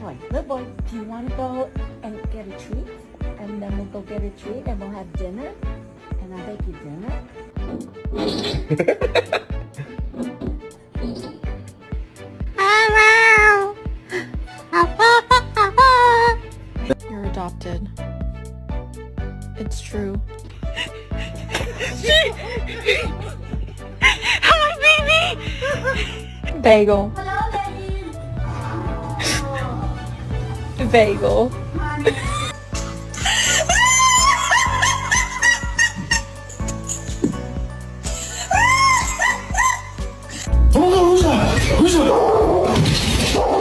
Little boy, do you want to go and get a treat? And then we'll go get a treat and we'll have dinner? And I'll make you dinner? You're adopted. It's true. Hi, baby! Bagel. Bagel. 도망가, 의사! 의사!